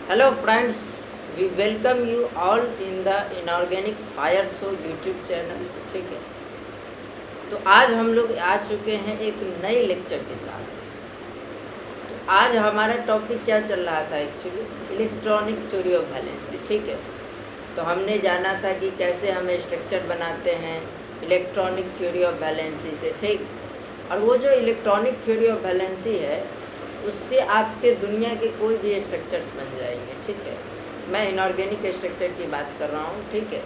Hello friends, we welcome you all in the Inorganic Fire Show YouTube channel. ठीक है, तो आज हम लोग आ चुके हैं एक नए लेक्चर के साथ। तो आज हमारा टॉपिक क्या चल रहा था actually, electronic theory of valency. ठीक है, तो हमने जाना था कि कैसे हम स्ट्रक्चर बनाते हैं इलेक्ट्रॉनिक थ्योरी ऑफ वैलेंसी से। ठीक, और वो जो इलेक्ट्रॉनिक थ्योरी ऑफ वैलेंसी है उससे आपके दुनिया के कोई भी स्ट्रक्चर्स बन जाएंगे। ठीक है, मैं इनऑर्गेनिक स्ट्रक्चर की बात कर रहा हूँ। ठीक है,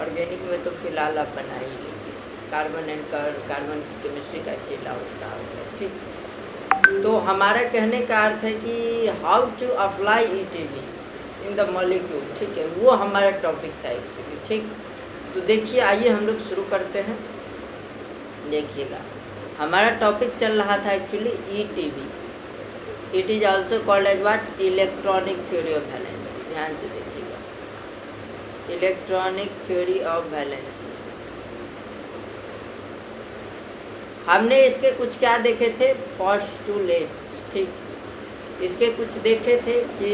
ऑर्गेनिक में तो फिलहाल आप बना ही लेंगे, कार्बन एंड कार्बन की केमिस्ट्री का खेला होता है। ठीक, तो हमारा कहने का अर्थ है कि how to apply ETV in the molecule. ठीक है, वो हमारा टॉपिक था एक्चुअली। ठीक, तो देखिए, आइए हम लोग शुरू करते हैं। देखिएगा, हमारा टॉपिक चल रहा था actually ETV. It is also called as what, electronic theory of valency. ध्यान से देखिएगा, इलेक्ट्रॉनिक थ्योरी ऑफ वैलेंसी। हमने इसके कुछ क्या देखे थे, पोस्टुलेट्स। ठीक, इसके कुछ देखे थे कि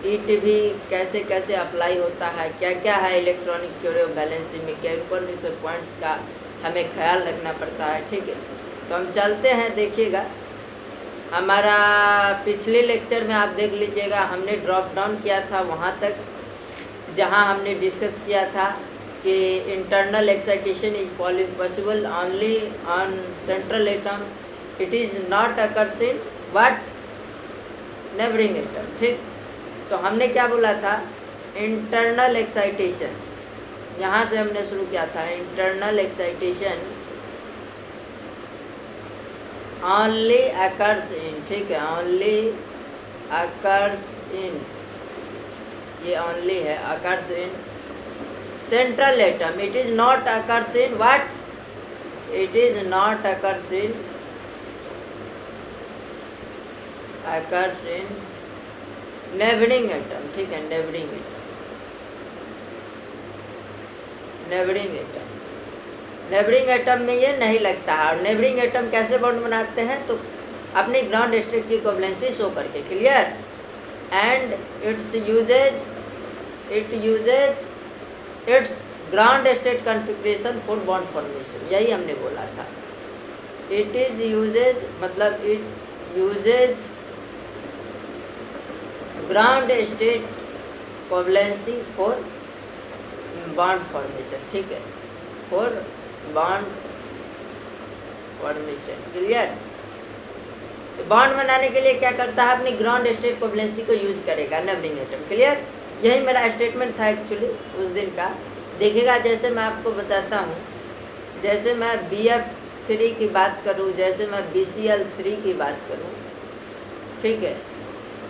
ईटीवी कैसे कैसे अप्लाई होता है, क्या क्या है इलेक्ट्रॉनिक थ्योरी ऑफ वैलेंसी में, क्या कौन से पॉइंट्स का हमें ख्याल रखना पड़ता है। ठीक है, तो हम चलते हैं। देखिएगा, हमारा पिछले लेक्चर में आप देख लीजिएगा, हमने ड्रॉप डाउन किया था वहाँ तक जहाँ हमने डिस्कस किया था कि internal excitation is possible only on central atom, it is not occurs in what, neighbouring atom. ठीक, तो हमने क्या बोला था, इंटरनल एक्साइटेशन, यहाँ से हमने शुरू किया था। Internal excitation only occurs in, ठीक है, only occurs in, ये only है, occurs in central atom, it is not occurs in what, it is not occurs in neighboring atom। ठीक है, neighboring atom, नेबरिंग एटम में ये नहीं लगता है। और नेबरिंग एटम कैसे बॉन्ड बनाते हैं, तो अपनी ग्राउंड स्टेट की इक्विवेलेंसी शो करके। Clear, and it's ground state configuration for bond formation, यही हमने बोला था। इट इज यूजेज, मतलब it uses ground state equivalency for bond formation. ठीक है, फॉर बॉन्ड फॉर्मेशन। क्लियर, तो बॉन्ड बनाने के लिए क्या करता है, अपनी ग्राउंड स्टेट इक्विवेलेंसी को यूज करेगा नेबरिंग एटम। क्लियर, यही मेरा स्टेटमेंट था एक्चुअली उस दिन का। देखिएगा, जैसे मैं आपको बताता हूँ, जैसे मैं BF3 की बात करूँ, जैसे मैं BCl3 की बात करूँ। ठीक है,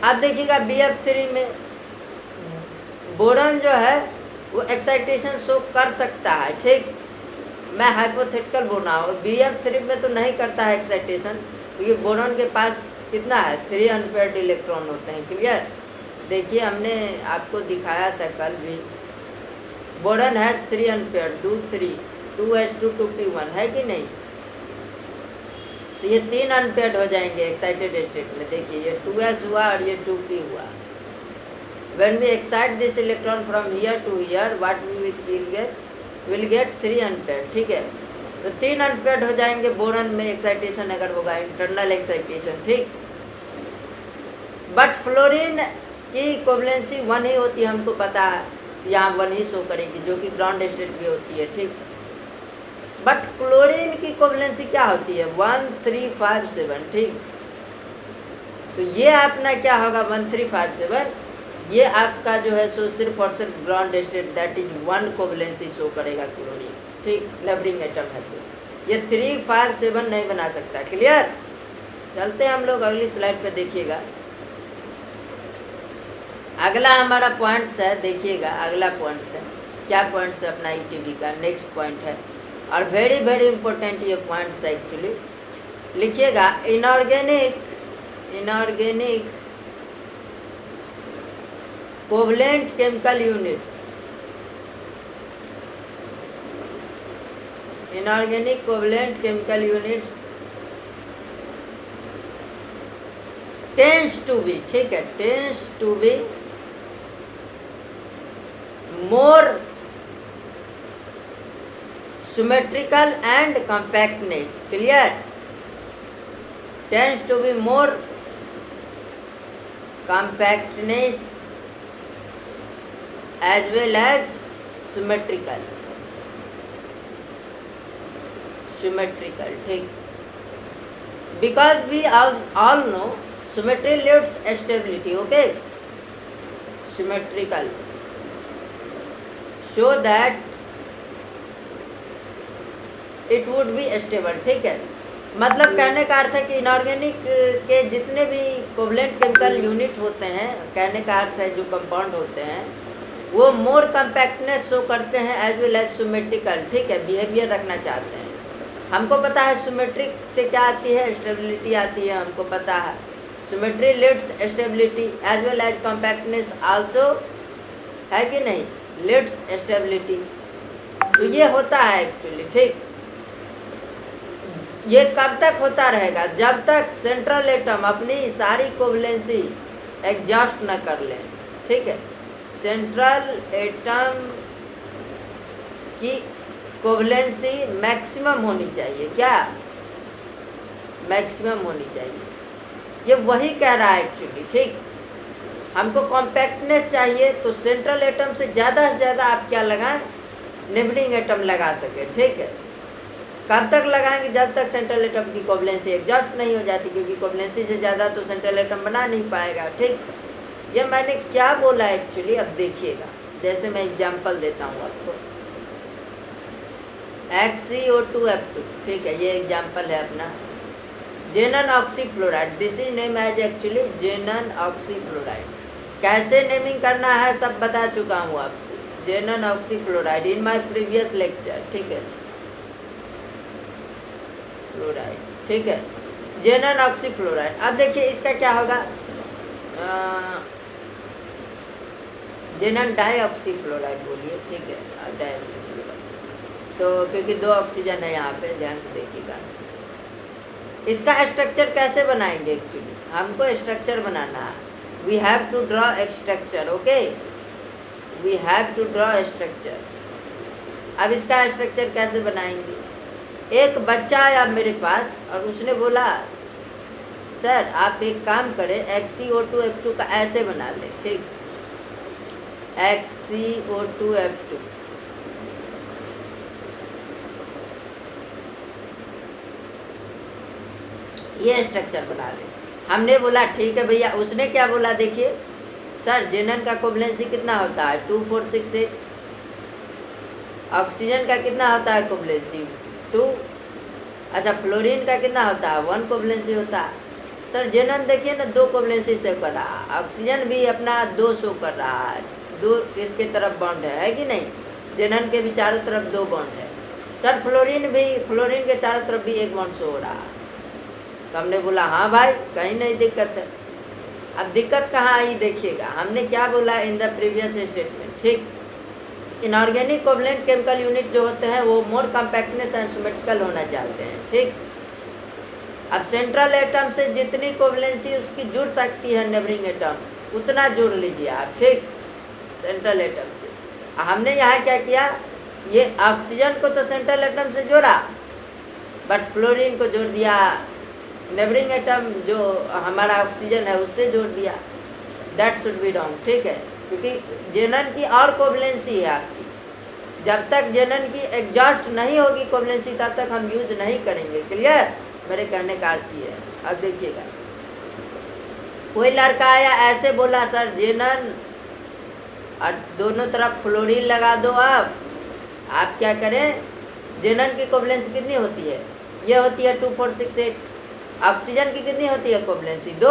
आप देखिएगा BF3 में बोरॉन जो है वो एक्साइटेशन शो कर सकता है। ठीक, मैं हाइपोथेटिकल बोल रहा हूँ, BF3 में तो नहीं करता है एक्साइटेशन, क्योंकि बोरॉन के पास कितना है, 3 अनपेयर्ड इलेक्ट्रॉन होते हैं। क्लियर, देखिए, हमने आपको दिखाया था कल भी, बोरॉन है 3 अनपेयर्ड, 2s2 2p1 है कि नहीं, तो ये 3 अनपेयर्ड हो जाएंगे एक्साइटेड स्टेट में। देखिए, ये 2s हुआ और ये 2p हुआ। When we excite this electron from here to here, what we will get 3 unpaired। ठीक है, तो 3 अनपेयर्ड हो जाएंगे बोरॉन में एक्साइटेशन अगर होगा, इंटरनल एक्साइटेशन। ठीक, बट फ्लोरीन की इक्विवेलेंसी 1 ही होती है, हमको पता है, तो यहाँ 1 ही शो करेगी, जो कि ग्राउंड स्टेट भी होती है। ठीक, बट क्लोरीन की इक्विवेलेंसी क्या होती है, 1 3 5 7। ठीक, तो ये अपना क्या होगा, 1 3 5 7, ये आपका जो है सो सिर्फ और सिर्फ ground state, that is 1 covalency show करेगा क्लोरीन। ठीक, नेबरिंग एटम है, तो ये 3 5 7 नहीं बना सकता। क्लियर, चलते हैं हम लोग अगली स्लाइड पे। देखिएगा, अगला हमारा पॉइंट्स है। देखिएगा, अगला पॉइंट्स है, क्या पॉइंट्स है अपना ईटीवी का नेक्स्ट पॉइंट है, और वेरी वेरी इंपॉर्टेंट ये पॉइंट्स है एक्चुअली। लिखिएगा, inorganic covalent chemical units, inorganic covalent chemical units tends to be, ठीक है, tends to be more symmetrical and compactness, clear, tends to be more compactness as well as symmetrical, ठीक, because we all know symmetry leads stability, okay, symmetrical, so that it would be stable, ठीक है। मतलब कहने का अर्थ है कि inorganic के जितने भी कोवलेंट केमिकल यूनिट होते हैं, कहने का अर्थ है जो कंपाउंड होते हैं वो मोर कम्पैक्टनेस शो करते हैं एज वेल एज सिमेट्रिकल, ठीक है, बिहेवियर रखना चाहते हैं। हमको पता है सिमेट्रिक से क्या आती है, स्टेबिलिटी आती है, हमको पता है symmetry leads stability as well as compactness also, है कि नहीं, लीड्स स्टेबिलिटी। तो ये होता है एक्चुअली, ठीक। ये कब तक होता रहेगा, जब तक सेंट्रल एटम अपनी सारी कोवलेंसी एग्जॉस्ट न कर लें, ठीक है। सेंट्रल एटम की कोवलेंसी मैक्सिमम होनी चाहिए, क्या, मैक्सिमम होनी चाहिए। ये वही कह रहा है एक्चुअली, ठीक। हमको कॉम्पैक्टनेस चाहिए तो सेंट्रल एटम से ज़्यादा आप क्या लगाएं, नेबरिंग एटम लगा सके, ठीक है। कब तक लगाएंगे, जब तक सेंट्रल एटम की कोवलेंसी एग्जॉस्ट नहीं हो जाती, क्योंकि कोवलेंसी से ज़्यादा तो सेंट्रल एटम बना नहीं पाएगा, ठीक। ये मैंने क्या बोला एक्चुअली, अब देखिएगा, जैसे मैं एग्जांपल देता हूँ आपको, HCO2F2, ठीक है, ये एग्जांपल है अपना xenon oxyfluoride, this is name as actually xenon oxyfluoride. कैसे नेमिंग करना है सब बता चुका हूँ आपको, xenon oxyfluoride in my previous lecture, ठीक है, फ्लोराइड, ठीक है, जेनन ऑक्सीफ्लोराइड। अब देखिए इसका क्या होगा, जेनन डाइऑक्सीफ्लोराइड बोलिए, ठीक है, डाइऑक्सीफ्लोराइड। तो क्योंकि 2 ऑक्सीजन है यहाँ पे, ध्यान से देखिएगा। इसका स्ट्रक्चर कैसे बनाएंगे, एक्चुअली हमको स्ट्रक्चर बनाना है, वी हैव टू ड्रॉ एक structure, okay, we have to draw structure. अब इसका स्ट्रक्चर कैसे बनाएंगे, एक बच्चा आया मेरे पास और उसने बोला सर आप एक काम करें, HCO2F2 का ऐसे बना लें, ठीक, HCO2F2, ये स्ट्रक्चर बना ले। हमने बोला ठीक है भैया, उसने क्या बोला देखिए, सर जेनन का कोवलेंसी कितना होता है 2468, ऑक्सीजन का कितना होता है कोवलेंसी 2, अच्छा फ्लोरीन का कितना होता है 1 कोवलेंसी होता है। सर जेनन देखिए ना 2 कोवलेंसी शो कर रहा है, ऑक्सीजन भी अपना 2 शो कर रहा है, 2 इसके तरफ बॉन्ड है कि नहीं, जेनन के भी चारों तरफ 2 बॉन्ड है। सर फ्लोरीन के चारों तरफ भी 1 बॉन्ड शो हो रहा है। तो हमने बोला हाँ भाई कहीं नहीं दिक्कत है। अब दिक्कत कहाँ आई देखिएगा, हमने क्या बोला इन द प्रीवियस स्टेटमेंट, ठीक, इनऑर्गेनिक कोवलेंट केमिकल यूनिट जो होते हैं वो मोर कम्पैक्टनेस एंड सिमेट्रिकल होना चाहते हैं, ठीक। अब सेंट्रल एटम से जितनी कोवलेंसी उसकी जुड़ सकती है नेबरिंग एटम उतना जोड़ लीजिए आप, ठीक, सेंट्रल एटम से। हमने यहाँ क्या किया, ये ऑक्सीजन को तो सेंट्रल एटम से जोड़ा बट फ्लोरीन को जोड़ दिया नेबरिंग एटम जो हमारा ऑक्सीजन है उससे जोड़ दिया, दैट शुड बी रॉन्ग, ठीक है, क्योंकि जेनन की और कोवलेंसी है आपकी, जब तक जेनन की एग्जॉस्ट नहीं होगी कोवलेंसी तब तक हम यूज नहीं करेंगे, क्लियर, मेरे कहने का अर्थ ये है। अब देखिएगा कोई लड़का आया ऐसे बोला सर जेनन और दोनों तरफ फ्लोरीन लगा दो, आप क्या करें, जेनन की कोवलेंसी कितनी होती है, ये होती है 2468, ऑक्सीजन की कितनी होती है कोवलेंसी 2,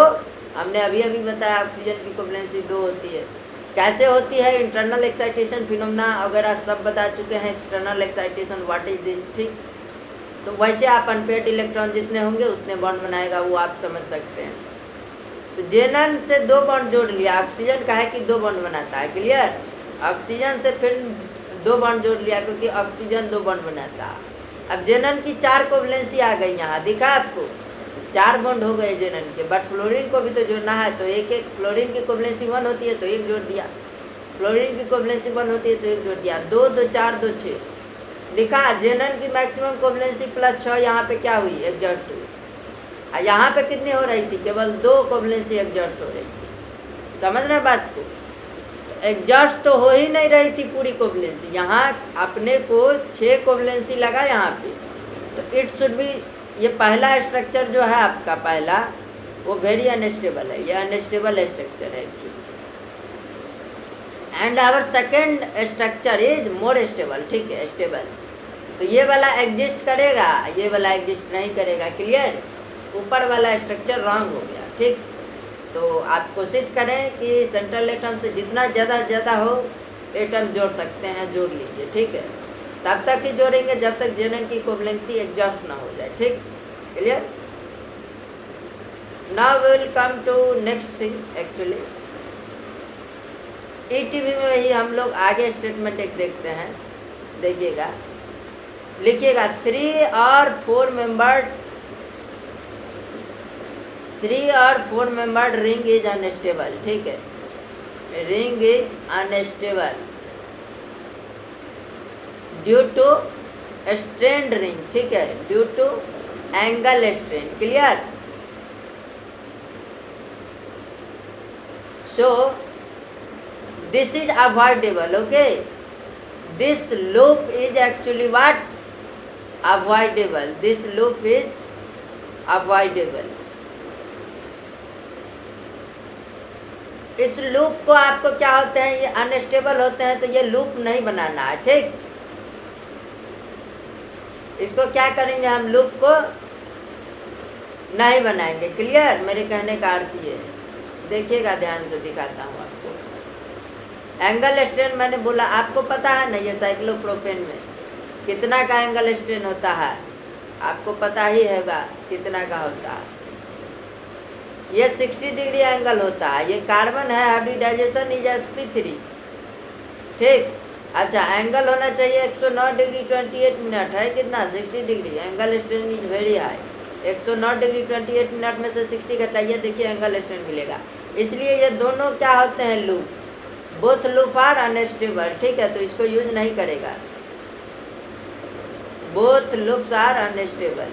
हमने अभी बताया ऑक्सीजन की कोवलेंसी 2 होती है। कैसे होती है, इंटरनल एक्साइटेशन फिनोमेना वगैरह सब बता चुके हैं, external excitation what is this, ठीक। तो वैसे आप अनपेयर्ड इलेक्ट्रॉन जितने होंगे उतने बॉन्ड बनाएगा, वो आप समझ सकते हैं। तो जेनन से 2 बॉन्ड जोड़ लिया, ऑक्सीजन का है कि 2 बॉन्ड बनाता है, क्लियर, ऑक्सीजन से फिर 2 बॉन्ड जोड़ लिया क्योंकि ऑक्सीजन 2 बॉन्ड बनाता है। अब जेनन की 4 कोवलेंसी आ गई, यहाँ दिखा आपको 4 बॉन्ड हो गए जेनन के, बट फ्लोरीन को भी तो जोड़ना है, तो एक फ्लोरीन की कोवलेंसी 1 होती है तो 1 जोड़ दिया, फ्लोरीन की कोवलेंसी 1 होती है तो 1 जोड़ दिया, 2 2 4 2 6 लिखा। जेनन की मैक्सिमम कोवलेंसी प्लस 6 यहाँ पे क्या हुई, एडजस्ट हुई। यहाँ पे कितनी हो रही थी, केवल 2 कोवलेंसी एडजस्ट हो रही थी। समझ रहे बात को, एडजस्ट तो हो ही नहीं रही थी पूरी कोवलेंसी। यहाँ अपने को 6 कोवलेंसी लगा यहाँ पे, तो इट शुड बी, ये पहला स्ट्रक्चर जो है आपका पहला वो वेरी अनस्टेबल है, ये अनस्टेबल स्ट्रक्चर है actually. And our second structure is more stable, ठीक है, स्टेबल। तो ये वाला एग्जिस्ट करेगा, ये वाला एग्जिस्ट नहीं करेगा, क्लियर। ऊपर वाला स्ट्रक्चर रॉन्ग हो गया, ठीक। तो आप कोशिश करें कि सेंट्रल एटम से जितना ज़्यादा हो एटम जोड़ सकते हैं, जोड़ लीजिए, ठीक है। तब तक ही जोड़ेंगे जब तक जेनन की कोवलेंसी एग्जॉस्ट ना हो जाए, ठीक, clear. Now we will come to next thing actually. ETV में ही हम लोग आगे स्टेटमेंट एक देखते हैं, देखिएगा, लिखिएगा 3 और 4 मेंबर्ड रिंग इज अनस्टेबल, ठीक है, ring is unstable due to strain ring, ठीक है, due to angle strain, clear. So this is avoidable, okay, this loop is actually what, avoidable, this loop is avoidable। इस loop को आपको क्या होते हैं, ये अनस्टेबल होते हैं, तो ये लूप नहीं बनाना है, ठीक। इसको क्या करेंगे हम, लूप को नहीं बनाएंगे, क्लियर। मेरे कहने का अर्थ ये, देखिएगा ध्यान से दिखाता हूँ आपको। एंगल स्ट्रेन मैंने बोला, आपको पता है ना, ये साइक्लोप्रोपेन में कितना का एंगल स्ट्रेन होता है, आपको पता ही होगा कितना का होता है। ये 60 डिग्री एंगल होता है, ये कार्बन है, हाइब्रिडाइजेशन इज sp3, ठीक। अच्छा, एंगल होना चाहिए 109 डिग्री 28 मिनट, है कितना, 60 degree. Angle strain is very high, 109 degree 28 minute में से 60 घटाइए, देखिए एंगल स्ट्रेन मिलेगा। इसलिए ये दोनों क्या होते हैं, loop, both loop are unstable, ठीक है, तो इसको यूज नहीं करेगा। Both loops are unstable.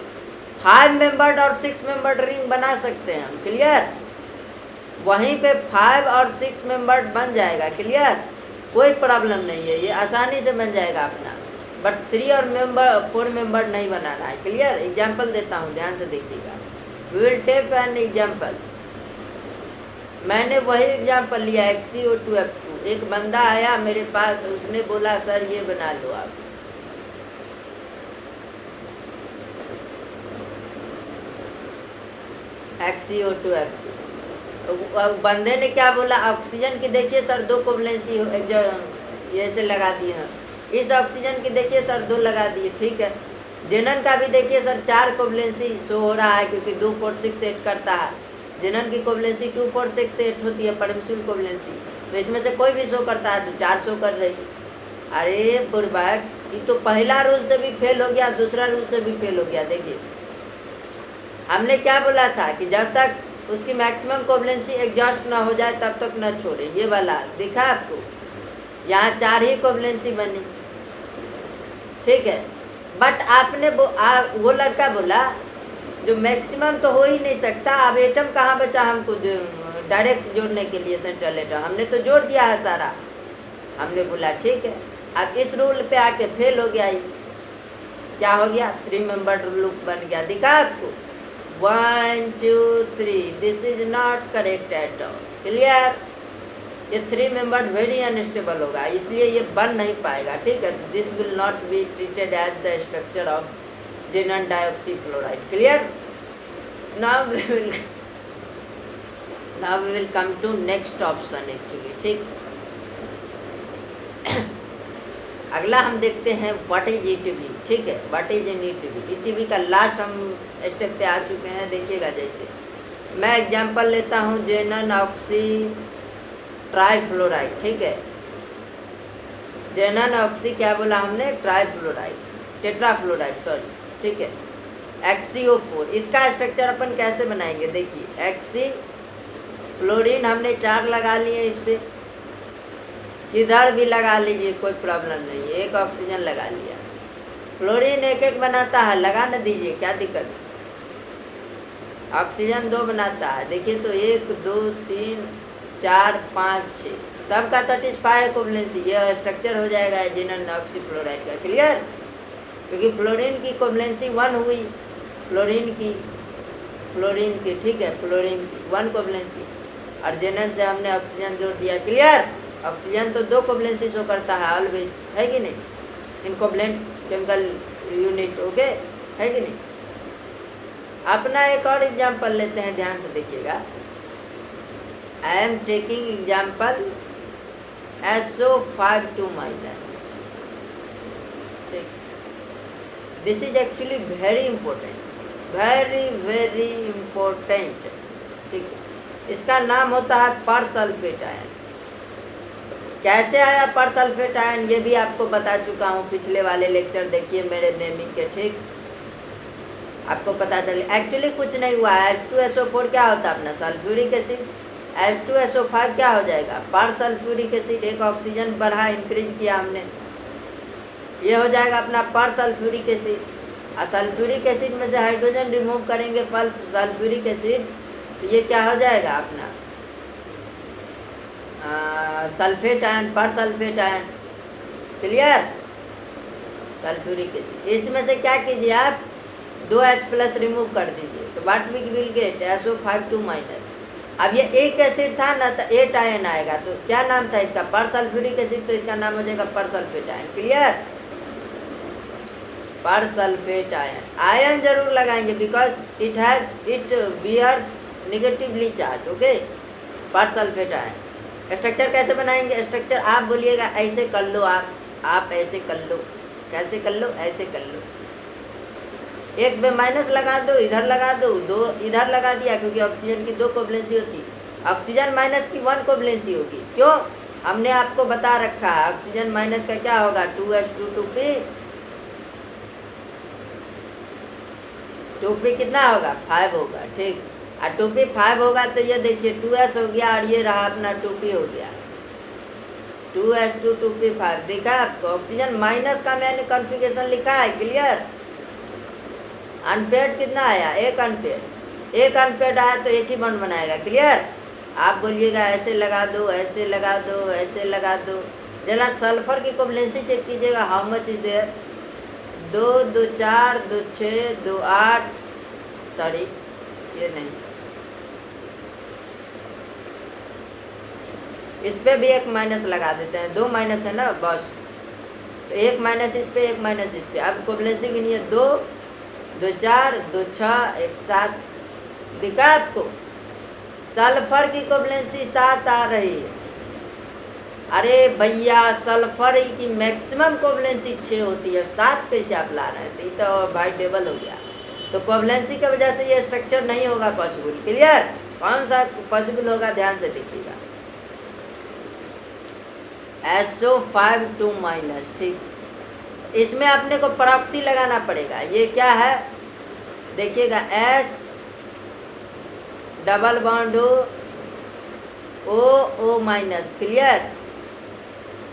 5 membered और 6 मेंबर्ड रिंग बना सकते हैं हम, क्लियर। वहीं पे 5 और 6 मेंबर्ड बन जाएगा, क्लियर, कोई प्रॉब्लम नहीं है, ये आसानी से बन जाएगा अपना। बट 3 और 4 मेंबर्ड नहीं बनाना है, क्लियर। एग्जाम्पल देता हूँ, ध्यान से देखिएगा। We will take an example. मैंने वही एग्जाम्पल लिया, XeO2F2। एक बंदा आया मेरे पास, उसने बोला सर ये बना लो आप। XeO2F2। बंदे ने क्या बोला, ऑक्सीजन की देखिए सर 2 कोवलेंसी ये से लगा दिए हैं, इस ऑक्सीजन की देखिए सर 2 लगा दिए, ठीक है। जेनन का भी देखिए सर 4 कोवलेंसी शो हो रहा है, क्योंकि 2 4 6 8 करता है। जेनन की कोवलेंसी 2 4 6 8 होती है, परमिसिबल कोवलेंसी, तो इसमें से कोई भी शो करता है तो 4 शो कर रही। अरे बुड़बक, ये तो पहला रूल से भी फेल हो गया, दूसरा रूल से भी फेल हो गया। देखिए हमने क्या बोला था कि जब तक उसकी मैक्सिमम कोवलेंसी एग्जॉस्ट ना हो जाए तब तक ना छोड़े। ये वाला दिखा आपको, यहाँ 4 ही कोवलेंसी बनी, ठीक है। बट आपने वो लड़का बोला जो मैक्सिमम तो हो ही नहीं सकता, अब एटम कहाँ बचा हमको डायरेक्ट जोड़ने के लिए, सेंट्रल एटम हमने तो जोड़ दिया है सारा। हमने बोला ठीक है, अब इस रूल पे आके फेल हो गया। ही क्या हो गया, 3 मेंबर्ड लूप बन गया। दिखा आपको, 1 2 3, this is not correct at all, clear. ये 3 मेंबर्ड वेरी अनस्टेबल होगा, इसलिए ये बन नहीं पाएगा, ठीक है। तो this will not be treated as the structure of xenon dioxyfluoride, clear. Now we will come to next option actually, ठीक। अगला हम देखते हैं व्हाट इज ईटीवी, ठीक है। What is an ETV. ETV का लास्ट हम स्टेप पे आ चुके हैं। देखिएगा, जैसे मैं एग्जांपल लेता हूँ जेनन ऑक्सी ट्राइफ्लोराइड, ठीक है। जेनन ऑक्सी क्या बोला हमने, ट्राइफ्लोराइड, टेट्राफ्लोराइड सॉरी, ठीक है। XeO4, इसका स्ट्रक्चर अपन कैसे बनाएंगे, देखिए। XE फ्लोरीन हमने 4 लगा लिए इस पे, किधर भी लगा लीजिए, कोई प्रॉब्लम नहीं है। एक ऑक्सीजन लगा लिया, फ्लोरीन एक एक बनाता है, लगा न दीजिए, क्या दिक्कत है। ऑक्सीजन 2 बनाता है, देखिए तो 1 2 3 4 5 6 सबका सेटिस्फाई है कोवलेंसी। यह स्ट्रक्चर हो जाएगा एजिनन ऑक्सीफ्लोराइड का। क्लियर? क्योंकि फ्लोरीन की कोवलेंसी 1 हुई, फ्लोरीन की ठीक है, फ्लोरीन की 1 कोवलेंसी, अर्जेनन से हमने ऑक्सीजन जोड़ दिया। क्लियर? ऑक्सीजन तो 2 कोवलेंसी शो करता है ऑलवेज, है कि नहीं, इन कोवलेंट केमिकल यूनिट। ओके, है कि नहीं। अपना एक और एग्जाम्पल लेते हैं, ध्यान से देखिएगा। I am taking example SO5 2-। This is actually very important, very important. ठीक है, इसका नाम होता है परसल्फेट आयन। कैसे आया परसल्फेट आयन, ये भी आपको बता चुका हूँ पिछले वाले लेक्चर, देखिए मेरे नेमिंग के। ठीक, आपको पता चले। एक्चुअली कुछ नहीं हुआ। H2SO4 क्या होता है अपना, सल्फ्यूरिक एसिड। H2SO5 क्या हो जाएगा, परसल्फ्यूरिक एसिड। एक ऑक्सीजन बढ़ा, इंक्रीज किया हमने, ये हो जाएगा अपना परसल्फ्यूरिक एसिड। और सल्फ्यूरिक एसिड में से हाइड्रोजन रिमूव करेंगे सल्फ्यूरिक एसिड, तो ये क्या हो जाएगा अपना sulphate ion, persulphate ion. Clear? Sulphuric acid. इसमें से क्या कीजिए आप, 2H+ रिमूव कर दीजिए, तो what we will get SO5 2-। अब ये एक एसिड था ना, तो 8 आयन आएगा, तो क्या नाम था इसका, परसल्फ्यूरिक एसिड, तो इसका नाम हो जाएगा persulphate ion. Clear? Persulphate ion, ion जरूर लगाएंगे because it bears negatively charge. Okay, persulphate ion. Structure कैसे बनाएंगे, स्ट्रक्चर आप बोलिएगा ऐसे कर लो, आप ऐसे कर लो। कैसे कर लो, ऐसे कर लो। एक पे माइनस लगा दो, इधर लगा दो, 2 इधर लगा दिया, क्योंकि ऑक्सीजन की 2 कोवलेंसी होती, ऑक्सीजन माइनस की 1 कोवलेंसी होगी। क्यों, हमने आपको बता रखा है ऑक्सीजन माइनस का क्या होगा, 2H2 2P कितना होगा, 5 होगा। ठीक, और 2P 5 होगा, तो ये देखिए 2S हो गया, और ये रहा अपना 2P हो गया, 2H2 2P 5। देखा आपको, ऑक्सीजन माइनस का मैंने कॉन्फ़िगरेशन लिखा है। क्लियर? अनपेयर्ड कितना आया, 1 अनपेयर्ड। 1 अनपेयर्ड आया तो एक ही बॉन्ड बनाएगा। क्लियर? आप बोलिएगा ऐसे लगा दो, ऐसे लगा दो, ऐसे लगा दो। जरा सल्फर की कोवलेंसी चेक कीजिएगा, how much is there, 2 2 4 2 6 2 8, sorry ये नहीं, इस पे भी एक माइनस लगा देते हैं, 2 माइनस है ना बस, तो 1 माइनस इस पे, 1 माइनस इस पे। अब कोवलेंसी की नहीं है, 2 2 4 2 6 1 7। दिखा आपको, सल्फर की कोवलेंसी 7 आ रही है। अरे भैया, सल्फर की मैक्सिमम कोवलेंसी 6 होती है, 7 कैसे आप ला रहे हैं, तो भाई डबल हो गया। तो कोवलेंसी की वजह से ये स्ट्रक्चर नहीं होगा पॉसिबल। क्लियर? कौन सा पॉसिबल होगा, ध्यान से देखिएगा, SO5 2-। ठीक, इसमें अपने को प्रॉक्सी लगाना पड़ेगा। ये क्या है, देखिएगा, S double bond O O-। Clear?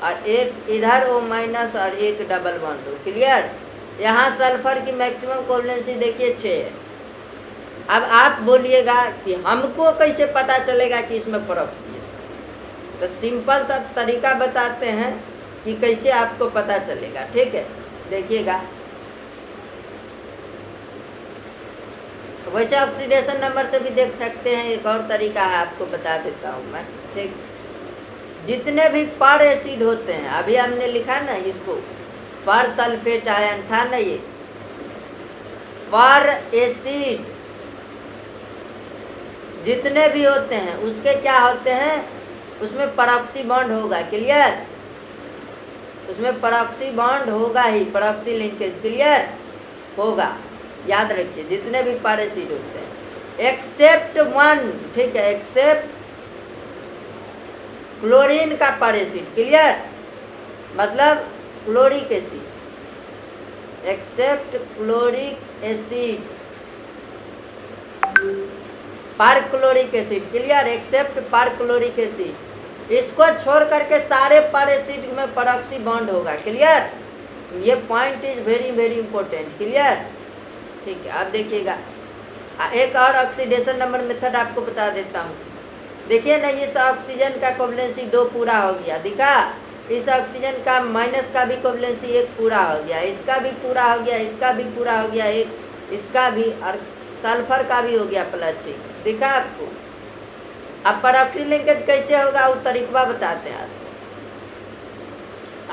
और एक इधर O- और एक डबल बॉन्ड O। क्लियर? यहाँ सल्फर की मैक्सिमम कोवलेंसी देखिए 6 है। अब आप बोलिएगा कि हमको कैसे पता चलेगा कि इसमें प्रॉक्सी है, तो सिंपल सा तरीका बताते हैं कि कैसे आपको पता चलेगा। ठीक है, देखिएगा, वैसे ऑक्सीडेशन नंबर से भी देख सकते हैं, एक और तरीका है, आपको बता देता हूँ मैं। ठीक, जितने भी पर एसिड होते हैं, अभी हमने लिखा ना इसको, पर सल्फेट आयन था ना ये, पर एसिड जितने भी होते हैं उसके क्या होते हैं, उसमें परॉक्सी बॉन्ड होगा। क्लियर? उसमें परॉक्सी बॉन्ड होगा ही, परॉक्सी लिंकेज। क्लियर? होगा, याद रखिए, जितने भी पर एसिड होते हैं एक्सेप्ट 1। ठीक है, एक्सेप्ट क्लोरीन का पर एसिड। क्लियर? मतलब chloric acid, except chloric acid, perchloric acid. Clear? Except perchloric acid, इसको छोड़ करके सारे पर एसिड में परऑक्सी बॉन्ड होगा। क्लियर? ये point is very very important. Clear? ठीक है, अब देखिएगा एक और ऑक्सीडेशन नंबर मेथड आपको बता देता हूँ। देखिए ना, इस ऑक्सीजन का कोवलेंसी 2 पूरा हो गया, दिखा? इस ऑक्सीजन का माइनस का भी कोवलेंसी 1 पूरा हो गया, इसका भी पूरा हो गया, इसका भी पूरा हो गया 1, इसका भी, और सल्फर का भी हो गया +6, दिखा आपको? अब परऑक्सी लिंकेज कैसे होगा वो तरीका बताते हैं आपको।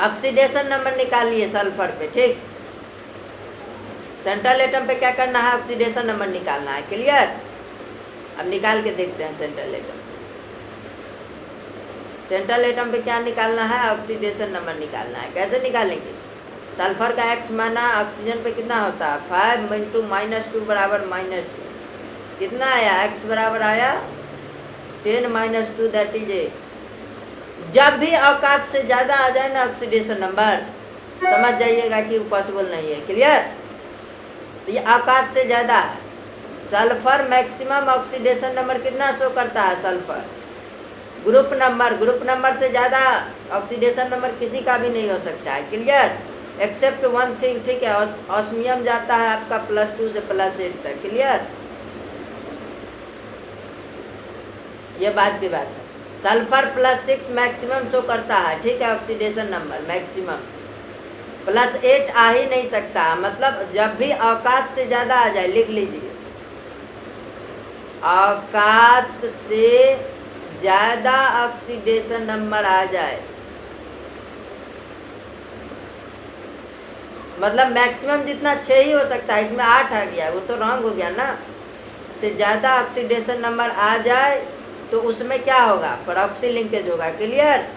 ऑक्सीडेशन नंबर निकालिए सल्फर पे, ठीक? सेंट्रल एटम पे क्या करना है? ऑक्सीडेशन नंबर निकालना है। क्लियर? अब निकाल के देखते हैं सेंट्रल एटम। सेंट्रल एटम पे क्या निकालना है? ऑक्सीडेशन नंबर निकालना है। कैसे निकालेंगे? सल्फर का x माना ऑक्सीजन पे कितना होता है? 5 × -2 बराबर -2। कितना आया? x बराबर आया 10 - 2 दैट इज 8। जब भी औकात से ज़्यादा आ जाए ना ऑक्सीडेशन नंबर, समझ जाइएगा कि वो पॉसिबल नहीं है। क्लियर? तो ये औकात से ज़्यादा है। सल्फर मैक्सिमम ऑक्सीडेशन नंबर कितना शो करता है? सल्फर ग्रुप नंबर से ज़्यादा ऑक्सीडेशन नंबर किसी का भी नहीं हो सकता है। क्लियर? एक्सेप्ट वन थिंग, ठीक है? ऑस्मियम जाता है आपका +2 से +8 तक। क्लियर? ये बात की बात है। सल्फर +6 मैक्सिमम शो करता है, ठीक है? ऑक्सीडेशन नंबर मैक्सिमम +8 आ ही नहीं सकता। मतलब जब भी औकात से ज़्यादा आ जाए, लिख लीजिए, औकात से ज़्यादा ऑक्सीडेशन नंबर आ जाए, मतलब मैक्सिमम जितना 6 ही हो सकता है, इसमें 8 आ गया, वो तो रॉन्ग हो गया ना। से ज़्यादा ऑक्सीडेशन नंबर आ जाए तो उसमें क्या होगा? परऑक्सी लिंकेज होगा। क्लियर?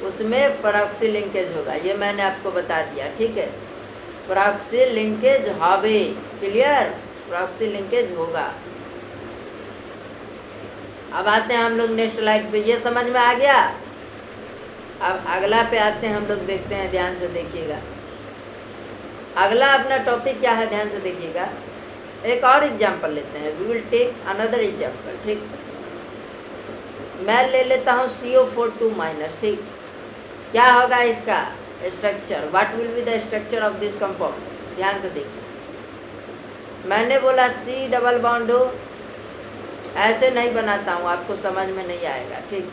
उसमें परऑक्सी लिंकेज होगा, ये मैंने आपको बता दिया, ठीक है? परऑक्सी लिंकेज होवे। क्लियर? परऑक्सी लिंकेज होगा। अब आते हैं हम लोग नेक्स्ट स्लाइड पे। ये समझ में आ गया? अब अगला पे आते हैं हम लोग, देखते हैं, ध्यान से देखिएगा। अगला अपना टॉपिक क्या है, ध्यान से देखिएगा। एक और एग्जाम्पल लेते हैं, we will take another example, ठीक? मैं ले लेता हूँ CO4 2-, ठीक? क्या होगा इसका structure? What will be the structure of this compound? ध्यान से देखिए, मैंने बोला C डबल बॉन्ड हो, ऐसे नहीं बनाता हूँ, आपको समझ में नहीं आएगा, ठीक?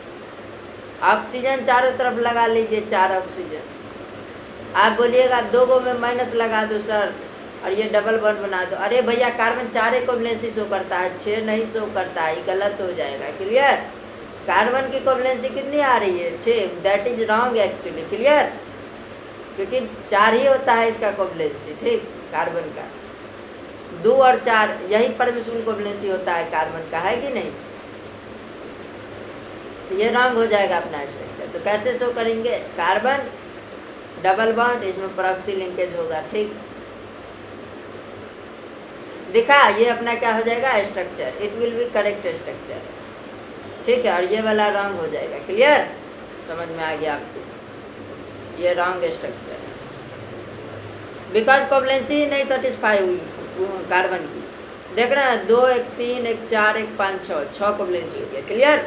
ऑक्सीजन चारों तरफ लगा लीजिए, 4 ऑक्सीजन। आप बोलिएगा 2 गो में माइनस लगा दो सर, और ये डबल बॉन्ड बना दो। अरे भैया, कार्बन 4 कोवलेंसी शो करता है, 6 नहीं शो करता है, ये गलत हो जाएगा। क्लियर? कार्बन की कोवलेंसी कितनी आ रही है? 6। That is wrong actually. Clear? क्योंकि 4 ही होता है इसका कोवलेंसी, ठीक? कार्बन का 2 और 4 यही परमिसिबल कोवलेंसी होता है कार्बन का, है कि नहीं? तो ये रॉन्ग हो जाएगा अपना स्ट्रक्चर। तो कैसे शो करेंगे? कार्बन डबल बॉन्ड, इसमें परऑक्सी लिंकेज होगा, ठीक? दिखा? ये अपना क्या हो जाएगा? Structure. It will be correct structure, ठीक है? और ये वाला रॉन्ग हो जाएगा। क्लियर? समझ में आ गया आपको? ये रॉन्ग स्ट्रक्चर है, बिकॉज कोवलेंसी नहीं सेटिस्फाई हुई कार्बन की। देख रहे हैं, 2 1 3 1 4 1 5 6 कोवलेंसी हो गया। क्लियर?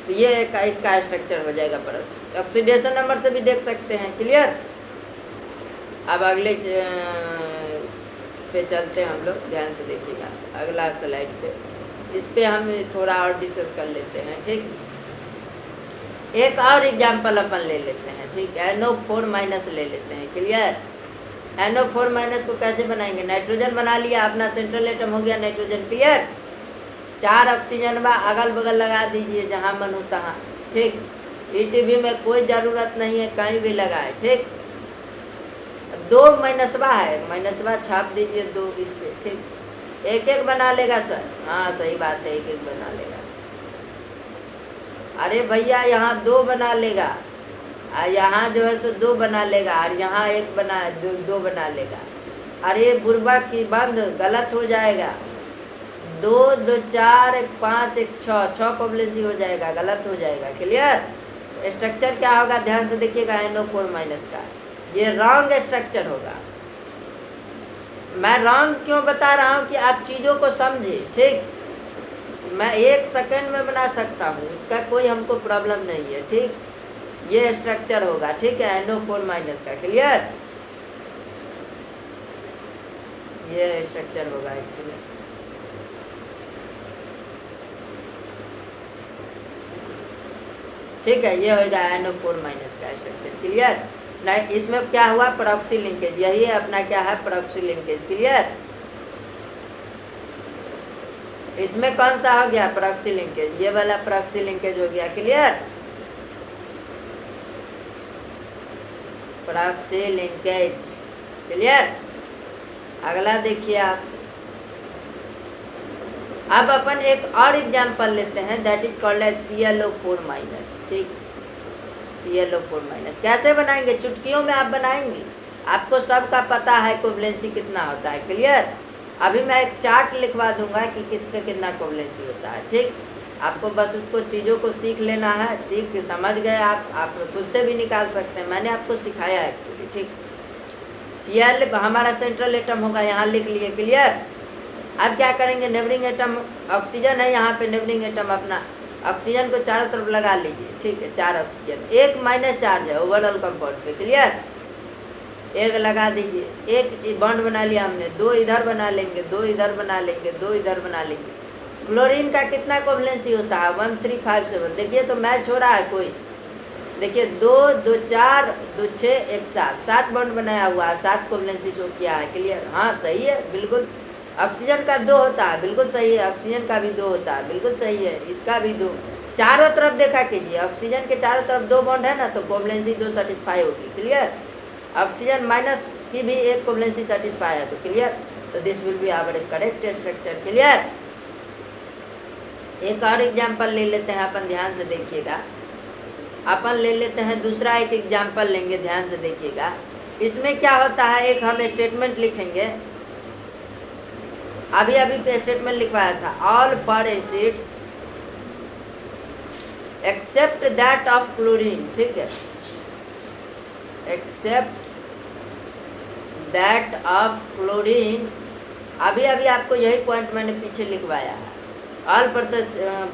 तो ये इसका स्ट्रक्चर हो जाएगा परऑक्सी। ऑक्सीडेशन नंबर से भी देख सकते हैं। क्लियर? अब अगले पे चलते हैं हम लोग, ध्यान से देखिएगा अगला स्लाइड पे। इस पे हम थोड़ा और डिस्कस कर लेते हैं, ठीक? एक और एग्जाम्पल अपन ले लेते हैं, ठीक? NO4- ले लेते हैं। क्लियर? NO4- को कैसे बनाएंगे? नाइट्रोजन बना लिया, अपना सेंट्रल एटम हो गया नाइट्रोजन। क्लियर? 4 ऑक्सीजन बा, अगल बगल लगा दीजिए जहाँ मन हो तहाँ, ठीक? ETB में कोई ज़रूरत नहीं है, कहीं भी लगाए, ठीक? 2 माइनसवा है, माइनसवा छाप दीजिए 2 इस पे, ठीक? एक एक बना लेगा सर। हाँ सही बात है, एक एक बना लेगा। अरे भैया, यहाँ 2 बना लेगा, यहाँ जो है सो 2 बना लेगा, और यहाँ 1 बना 2 बना लेगा। अरे बुरबा की बंद, गलत हो जाएगा। 2 2 4 1 5 1 6 कोवलेंसी हो जाएगा, गलत हो जाएगा। क्लियर? स्ट्रक्चर क्या होगा? ध्यान से देखिएगा, NO4- का ये रॉन्ग स्ट्रक्चर होगा। मैं रॉन्ग क्यों बता रहा हूँ कि आप चीज़ों को समझे, ठीक? मैं 1 सेकंड में बना सकता हूँ, इसका कोई हमको प्रॉब्लम नहीं है। ठीक, ये स्ट्रक्चर होगा, ठीक है, NO4- का। क्लियर, ये स्ट्रक्चर होगा एक्चुअली। ठीक है, ये होगा NO4- का स्ट्रक्चर। क्लियर, नहीं इसमें क्या हुआ, प्रॉक्सी लिंकेज, यही है अपना क्या है, प्रॉक्सी लिंकेज। क्लियर, इसमें कौन सा हो गया, प्रॉक्सी लिंकेज, ये वाला प्रॉक्सी लिंकेज हो गया। Clear, proxy linkage. क्लियर, अगला देखिए आप। अब अपन एक और एग्जांपल लेते हैं, that is called as ClO4-। ठीक, ClO4-। कैसे बनाएंगे, चुटकियों में आप बनाएंगे, आपको सबका पता है कोवलेंसी कितना होता है। क्लियर, अभी मैं एक चार्ट लिखवा दूंगा कि किसका कितना कोवलेंसी होता है। ठीक, आपको बस उसको चीज़ों को सीख लेना है, सीख के समझ गए आप खुद से भी निकाल सकते हैं, मैंने आपको सिखाया एक्चुअली। ठीक, Cl हमारा सेंट्रल एटम होगा, यहाँ लिख लिए। क्लियर, अब क्या करेंगे, नेबरिंग एटम ऑक्सीजन है, यहाँ पे नेबरिंग एटम अपना ऑक्सीजन को चारों तरफ लगा लीजिए। ठीक है, 4 ऑक्सीजन, 1 माइनस चार्ज है ओवरऑल कंपाउंड पे। क्लियर, 1 लगा दीजिए, 1 बॉन्ड बना लिया हमने, 2 इधर बना लेंगे, 2 इधर बना लेंगे, 2 इधर बना लेंगे। क्लोरीन का कितना कोवलेंसी होता है, 1357। देखिए तो मैच हो रहा है कोई, देखिए 2 2 4 2 6 1 7, 7 बॉन्ड बनाया हुआ है, 7 कोवलेंसी शो किया है। क्लियर, हाँ सही है, बिल्कुल। ऑक्सीजन का 2 होता है, बिल्कुल सही है, ऑक्सीजन का भी 2 होता है, बिल्कुल सही है, इसका भी 2। चारों तरफ देखा कीजिए, ऑक्सीजन के चारों तरफ 2 बॉन्ड है ना, तो कोवलेंसी 2 सेटिस्फाई होगी। क्लियर, ऑक्सीजन माइनस की भी 1 कोवलेंसी सेटिस्फाई है, तो क्लियर, तो this will be our correct structure. Clear, एक और एग्जाम्पल ले लेते हैं अपन, ध्यान से देखिएगा। अपन ले लेते हैं दूसरा एक एग्जाम्पल लेंगे, ध्यान से देखिएगा। इसमें क्या होता है, एक हम स्टेटमेंट लिखेंगे, अभी स्टेटमेंट लिखवाया था, all peracids except that of chlorine. ठीक है, एक्सेप्ट दैट ऑफ क्लोरीन। अभी आपको यही पॉइंट मैंने पीछे लिखवाया है, all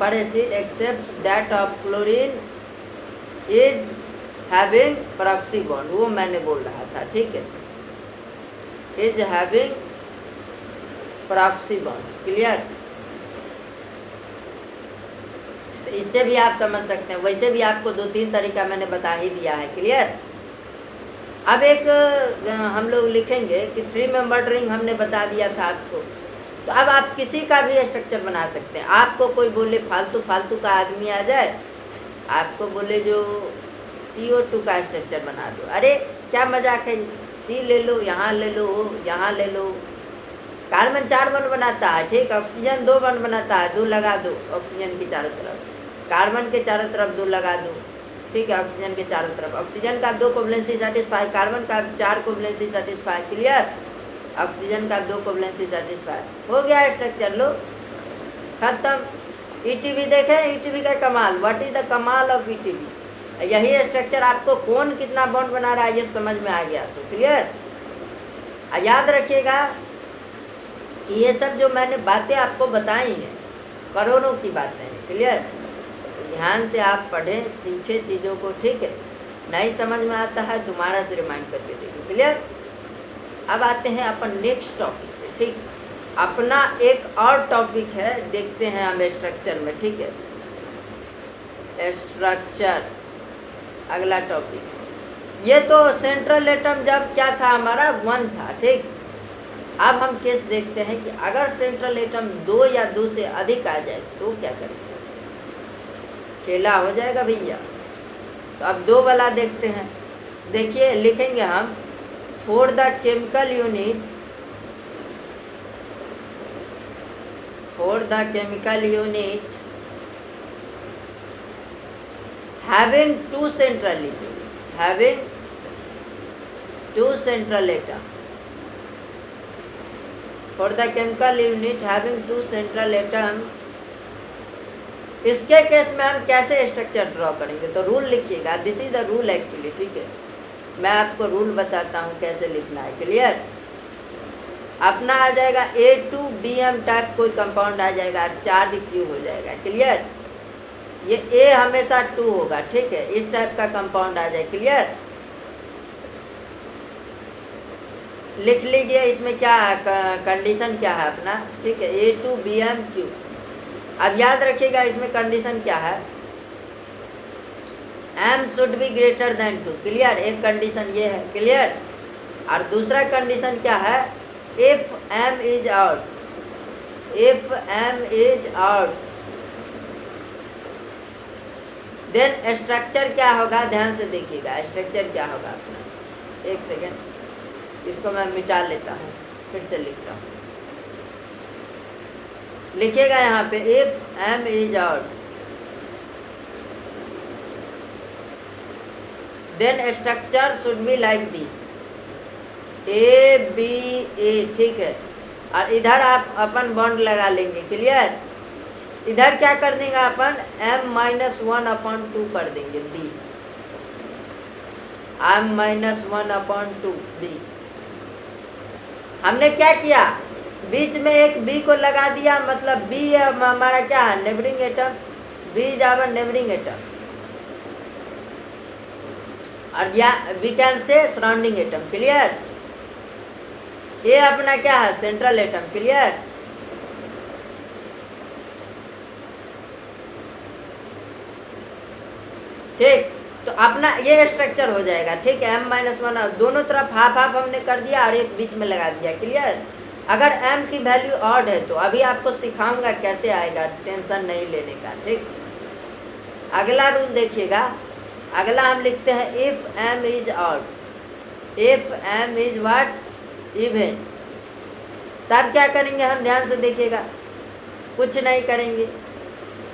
peracid except that of chlorine is having proxy bond, वो मैंने बोल रहा था। ठीक है, is having proxy bonds. Clear, तो इससे भी आप समझ सकते हैं, वैसे भी आपको 2-3 तरीका मैंने बता ही दिया है। क्लियर, अब एक हम लोग लिखेंगे कि 3 मेंबर्ड रिंग हमने बता दिया था आपको, तो अब आप किसी का भी स्ट्रक्चर बना सकते हैं। आपको कोई बोले फालतू का आदमी आ जाए, आपको बोले जो CO2 का स्ट्रक्चर बना दो, अरे क्या मजाक है, C ले लो, यहाँ ले लो, यहाँ ले लो। कार्बन 4 बॉन्ड बनाता है, ठीक, ऑक्सीजन 2 बॉन्ड बनाता है, 2 लगा दो ऑक्सीजन के चारों तरफ, कार्बन के चारों तरफ 2 लगा दो। ठीक है, ऑक्सीजन के चारों तरफ, ऑक्सीजन का 2 कोवलेंसी सेटिस्फाई, कार्बन का 4 कोवलेंसी सेटिस्फाई। क्लियर, ऑक्सीजन का 2 कोवलेंसी सेटिस्फाई, हो गया स्ट्रक्चर, लो खत्म। ETB देखें, ETB का कमाल, व्हाट इज द कमाल ऑफ ETB, यही स्ट्रक्चर आपको कौन कितना बॉन्ड बना रहा है ये समझ में आ गया तो क्लियर। याद रखिएगा कि ये सब जो मैंने बातें आपको बताई हैं करोड़ों की बातें हैं। क्लियर, तो ध्यान से आप पढ़ें, सीखें चीज़ों को। ठीक है, नहीं समझ में आता है दोबारा से रिमाइंड करके देखिए। क्लियर, अब आते हैं अपन नेक्स्ट टॉपिक पे। ठीक, अपना एक और टॉपिक है, देखते हैं हम स्ट्रक्चर में। ठीक है, स्ट्रक्चर अगला टॉपिक। ये तो सेंट्रल एटम जब क्या था हमारा 1 था। ठीक, अब हम केस देखते हैं कि अगर सेंट्रल एटम 2 या 2 से अधिक आ जाए तो क्या करेंगे, खेला हो जाएगा भैया। तो अब 2 वाला देखते हैं। देखिए लिखेंगे हम, for the chemical unit, for the chemical unit having 2 central atom, having 2 central atom, for the chemical unit having 2 central atom, इसके केस में हम कैसे स्ट्रक्चर ड्रॉ करेंगे, तो रूल लिखिएगा, this is the rule actually. ठीक है, मैं आपको रूल बताता हूँ कैसे लिखना है। क्लियर, अपना आ जाएगा A2BM टाइप कोई कंपाउंड आ जाएगा, चार्ज क्यू हो जाएगा। क्लियर? ये A हमेशा 2 होगा, ठीक है, इस टाइप का कंपाउंड आ जाए। क्लियर? लिख लीजिए इसमें क्या कंडीशन क्या है अपना, ठीक है, A2BM3। अब याद रखिएगा इसमें कंडीशन क्या है, M should be greater than 2। Clear? एक कंडीशन ये है। क्लियर? और दूसरा कंडीशन क्या है, if M is out, if M is out then structure क्या होगा, ध्यान से देखिएगा स्ट्रक्चर क्या होगा अपना। एक सेकेंड, इसको मैं मिटा लेता हूँ, फिर से लिखता हूँ। लिखिएगा यहाँ पे if M is out then structure should be like this, ABA, ठीक है। और इधर आप अपन बॉन्ड लगा लेंगे। क्लियर? इधर क्या कर देंगे अपन, M-1/2 कर देंगे, B, M-1/2 B। हमने क्या किया, बीच में एक B को लगा दिया, मतलब B हमारा क्या है, neighbouring atom, B is our neighbouring atom, और या we can say surrounding atom. Clear? ये अपना क्या है, सेंट्रल एटम। क्लियर? ठीक, तो अपना ये स्ट्रक्चर हो जाएगा। ठीक है, M-1 दोनों तरफ हाफ हाफ हमने कर दिया और एक बीच में लगा दिया। क्लियर? अगर M की वैल्यू ऑड है तो अभी आपको सिखाऊंगा कैसे आएगा, टेंशन नहीं लेने का। ठीक, अगला रूल देखिएगा, अगला हम लिखते हैं if M is odd, if M is what, even. तब क्या करेंगे हम, ध्यान से देखिएगा, कुछ नहीं करेंगे,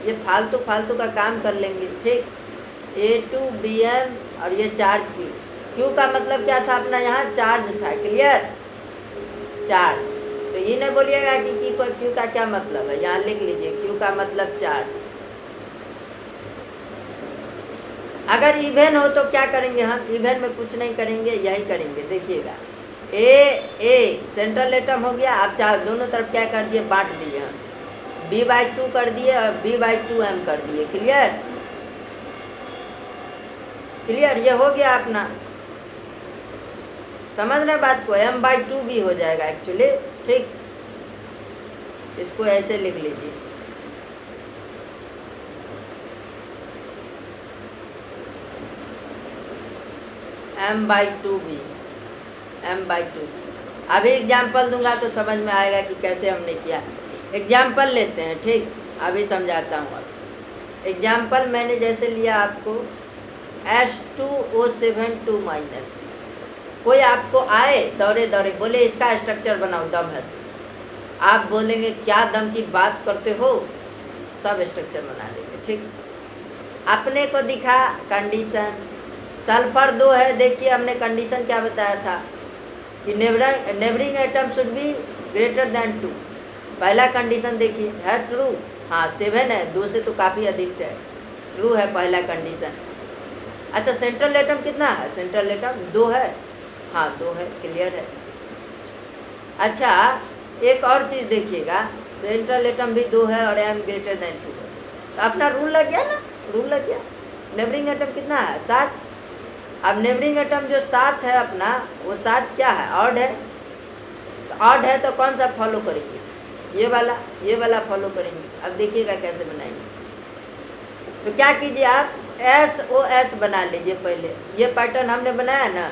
ये फालतू फालतू का काम कर लेंगे। ठीक, A2BM और ये चार्ज Q, Q का मतलब क्या था अपना, यहाँ चार्ज था। क्लियर? चार्ज, तो ये नहीं बोलिएगा कि Q का क्या मतलब है, यहाँ लिख लीजिए Q का मतलब चार्ज। अगर इवेन हो तो क्या करेंगे हम, इवेन में कुछ नहीं करेंगे, यही करेंगे। देखिएगा A सेंट्रल एटम हो गया, आप चाहे दोनों तरफ क्या कर दिए, बांट दिए हम, B/2 कर दिए और B/2M कर दिए। क्लियर? क्लियर? ये हो गया अपना, समझना बात को, M/2 भी हो जाएगा एक्चुअली। ठीक, इसको ऐसे लिख लीजिए, M/2B, M/2। अभी एग्जाम्पल दूंगा तो समझ में आएगा कि कैसे हमने किया। एग्जाम्पल लेते हैं। ठीक, अभी समझाता हूँ। अब एग्जाम्पल मैंने जैसे लिया आपको H2O7 माइनस, कोई आपको आए दौड़े दौड़े बोले इसका स्ट्रक्चर बनाओ, दम है तो आप बोलेंगे क्या दम की बात करते हो, सब स्ट्रक्चर बना देंगे। ठीक, अपने को दिखा कंडीशन, सल्फर 2 है। देखिए हमने कंडीशन क्या बताया था कि neighbouring atom should be greater than 2। पहला कंडीशन देखिए है ट्रू, हाँ 7 है, 2 से तो काफ़ी अधिक है, ट्रू है पहला कंडीशन। अच्छा, सेंट्रल एटम कितना है, सेंट्रल एटम 2 है, हाँ 2 है, क्लियर है। अच्छा, एक और चीज़ देखिएगा, सेंट्रल एटम भी 2 है और M ग्रेटर देन 2 है, तो अपना रूल लग गया ना, रूल लग गया। नेबरिंग एटम कितना है, 7। अब नेबरिंग एटम जो 7 है अपना, वो 7 क्या है, ऑड है। तो ऑड है तो कौन सा फॉलो करेंगे, ये वाला फॉलो करेंगे। अब देखिएगा कैसे बनाएंगे, तो क्या कीजिए आप SOS बना लीजिए। पहले ये पैटर्न हमने बनाया ना,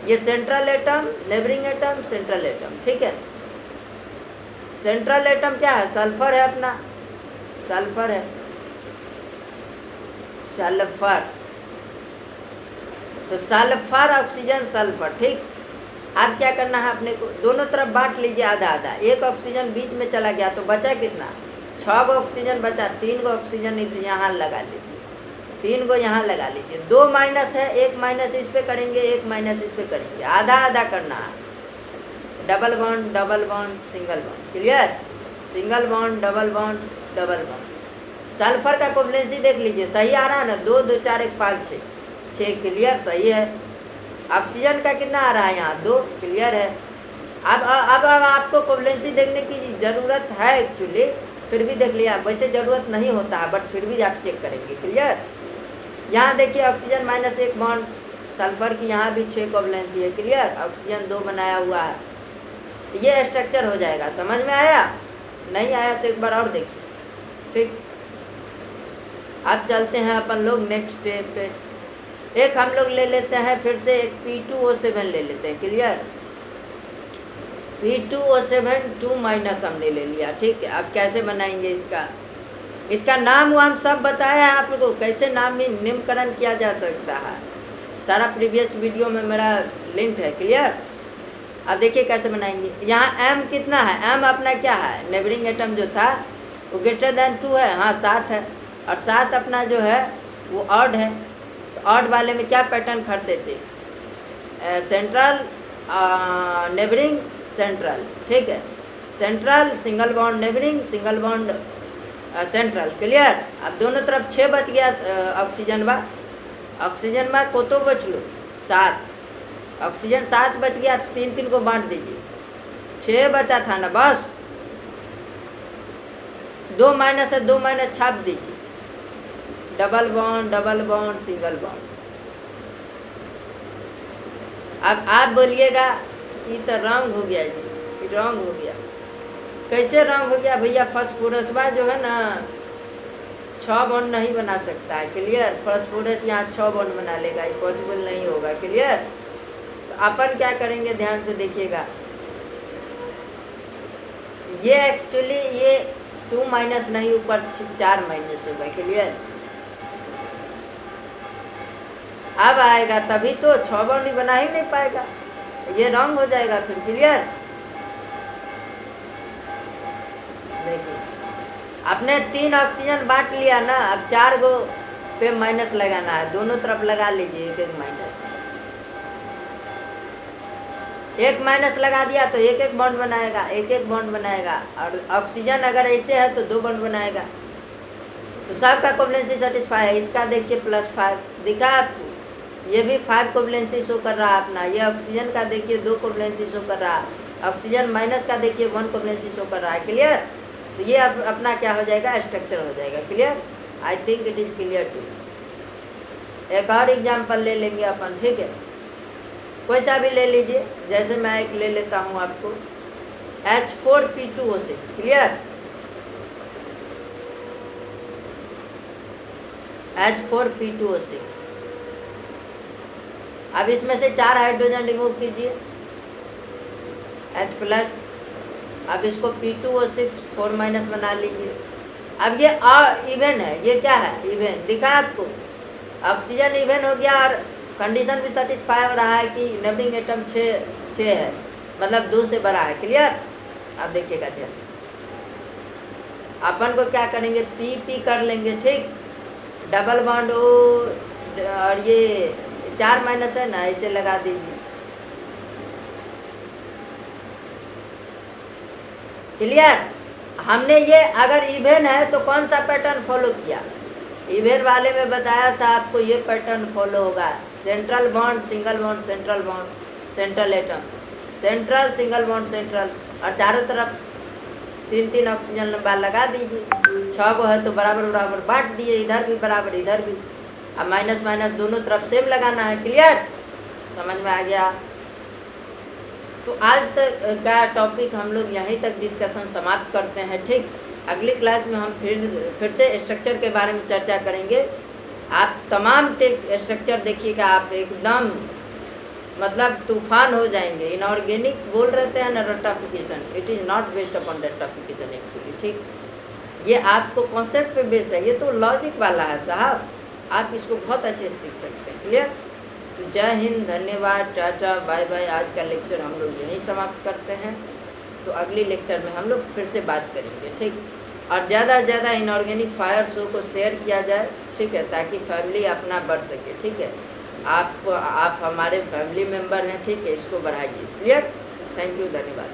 ये central atom, neighbouring atom, central atom. ठीक है, सेंट्रल एटम क्या है, सल्फर है अपना, सल्फर है, सल्फर, तो सल्फर ऑक्सीजन सल्फर। ठीक, अब क्या करना है अपने को, दोनों तरफ बांट लीजिए आधा आधा। एक ऑक्सीजन बीच में चला गया तो बचा कितना, 6 गो ऑक्सीजन बचा, 3 गो ऑक्सीजन यहाँ लगा लीजिए, 3 गो यहाँ लगा लीजिए। 2 माइनस है, 1 माइनस इस पे करेंगे, 1 माइनस इस पे करेंगे, आधा आधा करना है। Double bond, double bond, single bond. Clear? Single bond, double bond, double bond. Sulphur का कोवलेंसी देख लीजिए, सही आ रहा है ना, 2 2 4 1 5 6। क्लियर? सही है। ऑक्सीजन का कितना आ रहा है यहाँ, 2। क्लियर है। अब आपको कोवलेंसी देखने की ज़रूरत है एक्चुअली, फिर भी देख लिया, वैसे ज़रूरत नहीं होता है बट फिर भी आप चेक करेंगे। क्लियर। यहाँ देखिए ऑक्सीजन -1 बॉन्ड, सल्फर की यहाँ भी 6 कोवलेंसी है। क्लियर। ऑक्सीजन 2 बनाया हुआ है, तो ये स्ट्रक्चर हो जाएगा। समझ में आया? नहीं आया तो एक बार और देखिए। ठीक, अब चलते हैं अपन लोग नेक्स्ट स्टेप पे। एक हम लोग ले लेते हैं फिर से, एक P2O7 ले लेते हैं। क्लियर। P2O7 2- हमने ले लिया। ठीक है, अब कैसे बनाएंगे इसका नाम वो हम सब बताया है आपको, कैसे नामकरण किया जा सकता है, सारा प्रीवियस वीडियो में मेरा लिंक है। क्लियर। अब देखिए कैसे बनाएंगे। यहाँ M कितना है? M अपना क्या है? नेबरिंग एटम जो था वो >2 है। हाँ 7 है, और 7 अपना जो है वो ऑड है। तो ऑड वाले में क्या पैटर्न करते थे? Central neighbouring central. ठीक है, central single bond neighbouring, single bond central. Clear. अब दोनों तरफ 6 बच गया ऑक्सीजन बा को तो बच लो 7, ऑक्सीजन 7 बच गया, 3 को बांट दीजिए, 6 बचा था ना बस। 2- है, 2- छाप दीजिए, डबल बॉन्ड सिंगल बॉन्ड। अब आप बोलिएगा ये तो रॉन्ग हो गया जी, रॉन्ग हो गया। कैसे रॉन्ग हो गया भैया? फास्फोरसवा जो है ना 6 बॉन्ड नहीं बना सकता है। क्लियर। फास्फोरस यहाँ 6 बॉन्ड बना लेगा, ये पॉसिबल नहीं होगा। क्लियर। तो अपन क्या करेंगे, ध्यान से देखिएगा। ये एक्चुअली ये 2- नहीं, ऊपर 4- होगा। क्लियर। अब आएगा तभी तो 6 बॉन्ड ही बना ही नहीं पाएगा, ये रॉन्ग हो जाएगा फिर। क्लियर। देखिए आपने 3 ऑक्सीजन बांट लिया ना, अब 4 गो पे माइनस लगाना है, दोनों तरफ लगा लीजिए एक माइनस। एक माइनस लगा दिया तो एक बॉन्ड बनाएगा, एक बॉन्ड बनाएगा। और ऑक्सीजन अगर ऐसे है तो 2 बॉन्ड बनाएगा। तो सबका कोवलेंसी सेटिस्फाई है। इसका देखिए +5 दिखा आपको, ये भी 5 कोवलेंसी शो कर रहा है अपना। ये ऑक्सीजन का देखिए 2 कोवलेंसी शो कर रहा है, ऑक्सीजन माइनस का देखिए 1 कोवलेंसी शो कर रहा है। क्लियर। तो ये अपना क्या हो जाएगा? स्ट्रक्चर हो जाएगा। Clear. I think it is clear too. एक और एग्जाम्पल ले लेंगे अपन। ठीक है, कोई सा भी ले लीजिए, जैसे मैं एक ले लेता हूँ आपको H4P2O6। क्लियर। H4P2O6। अब इसमें से 4 हाइड्रोजन रिमूव कीजिए, H+। अब इसको P2O6 4- बना लीजिए। अब ये इवन है, ये क्या है? इवन दिखा आपको, ऑक्सीजन इवन हो गया और कंडीशन भी सेटिस्फाई हो रहा है कि नेबरिंग एटम 6 है, मतलब 2 से बड़ा है। क्लियर। अब देखिएगा ध्यान से, अपन को क्या करेंगे? PP कर लेंगे। ठीक, डबल बॉन्ड O, और ये 4- है ना, ऐसे लगा दीजिए। क्लियर। हमने ये अगर इवेन है तो कौन सा पैटर्न फॉलो किया? इवेन वाले में बताया था आपको ये पैटर्न फॉलो होगा, central bond single bond central bond central atom, central single bond central, और चारों तरफ 3 ऑक्सीजन लंबा लगा दीजिए। 6 को है तो बराबर बराबर बांट दिए, इधर भी बराबर इधर भी। अब माइनस दोनों तरफ सेम लगाना है। क्लियर। समझ में आ गया? तो आज तक का टॉपिक हम लोग यहीं तक डिस्कशन समाप्त करते हैं। ठीक, अगली क्लास में हम फिर से स्ट्रक्चर के बारे में चर्चा करेंगे। आप तमाम स्ट्रक्चर देखिएगा, आप एकदम मतलब तूफान हो जाएंगे। इनऑर्गेनिक बोल रहे हैं ना, rectification, it is not based upon rectification actually. ठीक, ये आपको कॉन्सेप्ट पे बेस है, ये तो लॉजिक वाला है साहब, आप इसको बहुत अच्छे से सीख सकते हैं। क्लियर। तो जय हिंद, धन्यवाद, टाटा, बाय बाय। आज का लेक्चर हम लोग यहीं समाप्त करते हैं, तो अगली लेक्चर में हम लोग फिर से बात करेंगे। ठीक, और ज़्यादा से ज़्यादा इनऑर्गेनिक फायर शो को शेयर किया जाए। ठीक है, ताकि फैमिली अपना बढ़ सके। ठीक है, आप हमारे फैमिली मेम्बर हैं। ठीक है, इसको बढ़ाइए। क्लियर। थैंक यू, धन्यवाद।